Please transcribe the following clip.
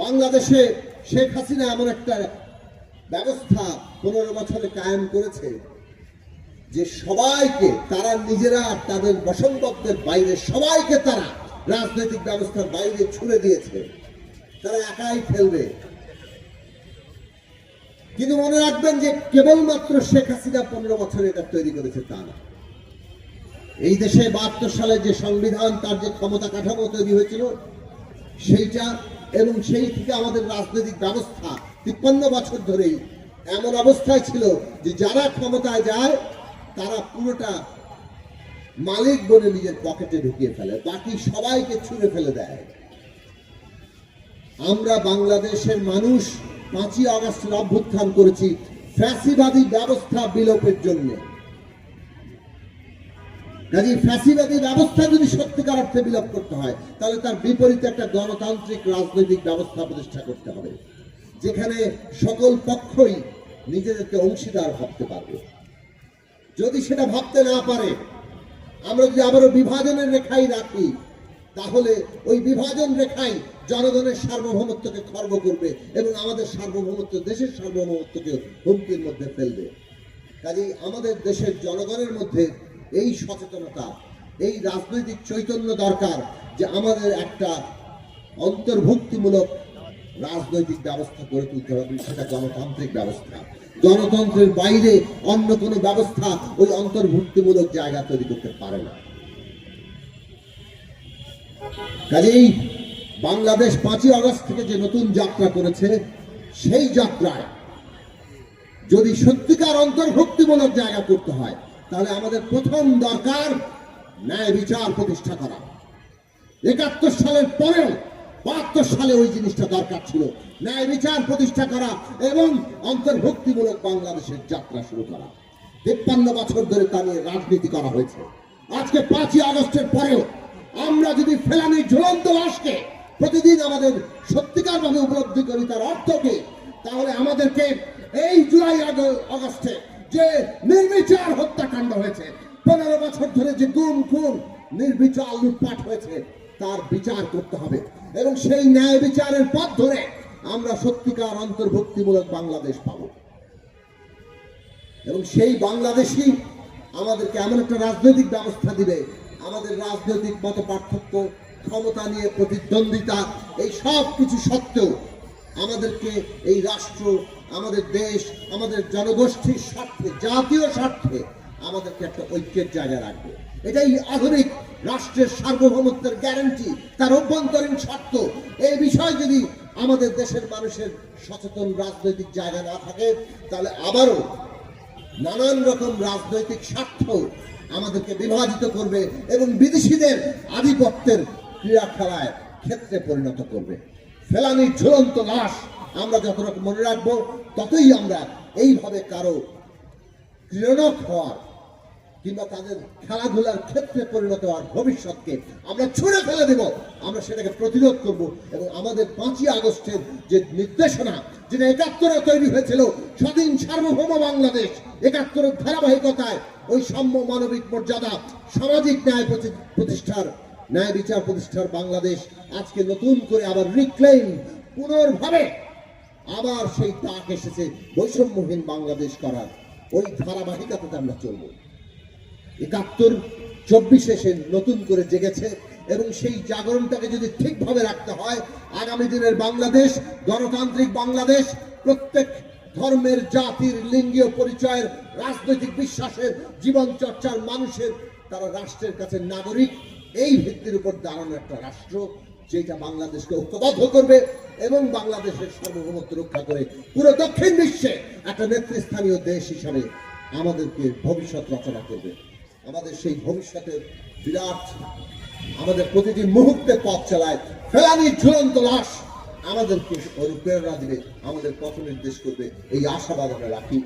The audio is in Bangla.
বাংলাদেশে শেখ হাসিনা এমন একটা ব্যবস্থা 15 বছরে কায়েম করেছে যে সবাইকে তারা নিজেরা তাদের বসন্তদের বাইরে সবাইকে তারা রাজনৈতিক ব্যবস্থার বাইরে ছুড়ে দিয়েছে। তারা একাই ফেলবে। কিন্তু মনে রাখবেন যে কেবলমাত্র শেখ হাসিনা 15 বছরে এটা তৈরি করেছে তা না। এই দেশে 72 সালে যে সংবিধান, তার যে ক্ষমতা কাঠামো তৈরি হয়েছিল সেইটা, এবং সেই থেকে আমাদের রাজনৈতিক ব্যবস্থা 53 বছর ধরেই এমন অবস্থায় ছিল যে যারা ক্ষমতায় যায় তারা পুরোটা মালিক বলে নিজের পকেটে ঢুকিয়ে ফেলে, বাকি সবাইকে ছুঁড়ে ফেলে দেয়। আমরা বাংলাদেশের মানুষ 5ই আগস্টের অভ্যুত্থান করেছি ফ্যাসিবাদী ব্যবস্থা বিলোপের জন্য। কাজে ফ্যাসিবাদী ব্যবস্থা যদি সত্যিকার অর্থে বিলোপ করতে হয় তাহলে তার বিপরীতে একটা গণতান্ত্রিক রাজনৈতিক ব্যবস্থা প্রতিষ্ঠা করতে হবে, যেখানে সকল পক্ষই নিজেদেরকে অংশীদার ভাবতে পারবে। যদি সেটা ভাবতে না পারে, আমরা যদি আবারও বিভাজনের রেখাই রাখি, তাহলে ওই বিভাজন রেখাই জনগণের সার্বভৌমত্বকে খর্ব করবে এবং আমাদের সার্বভৌমত্ব, দেশের সার্বভৌমত্বকে হুমকির মধ্যে ফেলবে। কাজেই আমাদের দেশের জনগণের মধ্যে এই সচেতনতা, এই রাজনৈতিক চৈতন্য দরকার যে আমাদের একটা অন্তর্ভুক্তিমূলক রাজনৈতিক ব্যবস্থা গড়ে তুলতে হবে, সেটা গণতান্ত্রিক ব্যবস্থা। গণতন্ত্রের বাইরে অন্য কোনো ব্যবস্থা ওই অন্তর্ভুক্তিমূলক জায়গা তৈরি করতে পারে না। কাজেই বাংলাদেশ 5ই আগস্ট থেকে যে নতুন যাত্রা করেছে, সেই যাত্রায় যদি সত্যিকার অন্তর্ভুক্তিমূলক জায়গা করতে হয় তাহলে আমাদের প্রথম দরকার ন্যায় বিচার প্রতিষ্ঠা করা। 71 সালের পরেও 72 সালে ওই জিনিসটা দরকার ছিল, ন্যায় বিচার প্রতিষ্ঠা করা এবং অন্তর্ভুক্তিমূলক বাংলাদেশের যাত্রা শুরু করা। 53 বছর ধরে তা নিয়ে রাজনীতি করা হয়েছে। আজকে 5ই আগস্টের পরেও আমরা যদি ফেলানির ঝুলন্ত লাশকে প্রতিদিন আমাদের সত্যিকার ভাবে উপলব্ধি করি তার অর্থকে, তাহলে আমাদেরকে এই জুলাই আগস্টে যে নির্বিচার হত্যাকাণ্ড হয়েছে, 15 বছর ধরে যে গুম খুন নির্বিচার লুটপাট হয়েছে, তার বিচার করতে হবে এবং সেই ন্যায় বিচারের পথ ধরে আমরা সত্যিকার অন্তর্ভুক্তিমূলক বাংলাদেশ পাব। এবং সেই বাংলাদেশই আমাদেরকে এমন একটা রাজনৈতিক ব্যবস্থা দিবে, আমাদের রাজনৈতিক মত পার্থক্য, ক্ষমতা নিয়ে প্রতিদ্বন্দ্বিতা, এই সব কিছু সত্ত্বেও আমাদেরকে এই রাষ্ট্র, আমাদের দেশ, আমাদের জনগোষ্ঠীর স্বার্থে, জাতীয় স্বার্থে আমাদেরকে একটা ঐক্যের জায়গা রাখবে। এটাই আধুনিক রাষ্ট্রের সার্বভৌমত্বের গ্যারান্টি, তার অভ্যন্তরীণ স্বার্থ। এই বিষয় যদি আমাদের দেশের মানুষের সচেতন রাজনৈতিক জায়গা না থাকে, তাহলে আবারও নানান রকম রাজনৈতিক স্বার্থ আমাদেরকে বিভাজিত করবে এবং বিদেশিদের আধিপত্যের ক্রীড়া খেলায় ক্ষেত্রে পরিণত করবে। ফেলানির ঝুলন্ত লাশ আমরা যত রকম মনে রাখবো, ততই আমরা এইভাবে কারো ক্রীড়নক হওয়ার কিংবা তাদের খেলাধুলার ক্ষেত্রে পরিণত হওয়ার ভবিষ্যৎকে আমরা ছুঁড়ে ফেলে দেব। আমরা সেটাকে প্রতিরোধ করব এবং আমাদের 5ই আগস্টের যে নির্দেশনা, যেটা 71-এ তৈরি হয়েছিল, স্বাধীন সার্বভৌম বাংলাদেশ, 71-এর ধারাবাহিকতায় ওই সাম্য, মানবিক মর্যাদা, সামাজিক ন্যায় প্রতিষ্ঠার, ন্যায় বিচার প্রতিষ্ঠার বাংলাদেশ আজকে নতুন করে আবার রিক্লেইম, পুনর্ভাবে আবার সেই তাক এসেছে বৈষম্যহীন বাংলাদেশ করার। ওই ধারাবাহিকতাতে আমরা চলব। 71-24 এসে নতুন করে জেগেছে এবং সেই জাগরণটাকে যদি ঠিকভাবে রাখতে হয়, আগামী দিনের বাংলাদেশ গণতান্ত্রিক বাংলাদেশ, প্রত্যেক ধর্মের, জাতির, লিঙ্গীয় পরিচয়ের, রাজনৈতিক বিশ্বাসের, জীবন চর্চার মানুষের, তারা রাষ্ট্রের কাছে নাগরিক, এই ভিত্তির উপর দাঁড়ানো একটা রাষ্ট্র, যেটা বাংলাদেশকে ঐক্যবদ্ধ করবে এবং বাংলাদেশের সার্বভৌমত্ব রক্ষা করে পুরো দক্ষিণ বিশ্বে একটা নেতৃস্থানীয় দেশ হিসাবে আমাদেরকে ভবিষ্যৎ রচনা করবে। আমাদের সেই ভবিষ্যতের বিরাট, আমাদের প্রতিটি মুহূর্তে পথ চালায় ফেলানির ঝুলন্ত লাশ আমাদেরকে অনুপ্রেরণা দিবে, আমাদের পথ নির্দেশ করবে, এই আশাবাদ আমরা রাখি।